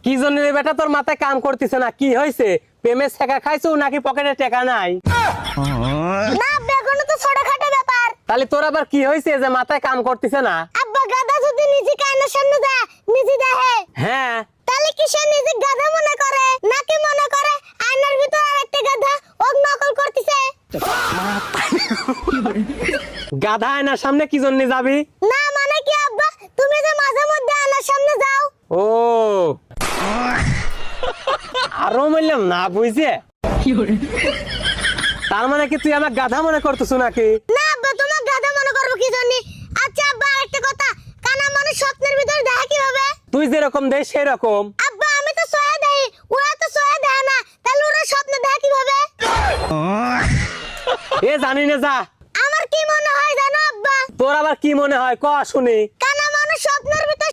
কি জন্য রে বেটা তোর মাথায় কাম করতেছে না? কি হয়েছে? প্রেমে ছেঁকা খাইছো নাকি পকেটে টাকা নাই? না বেগুন তো ছোটখাটো ব্যাপার। তাহলে তোর আবার কি হয়েছে যে মাথায় কাম করতেছে না? আব্বা গাধা যদি নিজে কানের সামনে যায় নিজে দেখে, হ্যাঁ তাহলে কি সে নিজে গাধা মনে করে নাকি মনে করে আয়নার ভিতর আরেকটা গাধা ওক নকল করতেছে? গাধা আয়নার সামনে কি জন্য যাবি? না মানে কি আব্বা, তুমি যে মাঝে মধ্যে আয়নার সামনে যাও। ও আরো বললাম না বুঝছে। তার মানে কি তুই আমার গাধা মনে করতেছ নাকি? না আব্বা, তোমার গাধা মনে করবো কি জন্য? আচ্ছা আব্বা আরেকটা কথা, কানা মানুষ স্বপ্নের ভিতর দেখে কিভাবে? তুই যেরকম দেয় সেরকম। আব্বা আমি তো সোয়া দেই, ওরা তো সোয়া দেয় না, তাহলে ওরা স্বপ্নে দেখে কিভাবে? এ জানি না, যা। আমার কি মনে হয় জানো আব্বা? তোর আবার কি মনে হয় ক শুনি। কানা মানুষ স্বপ্নে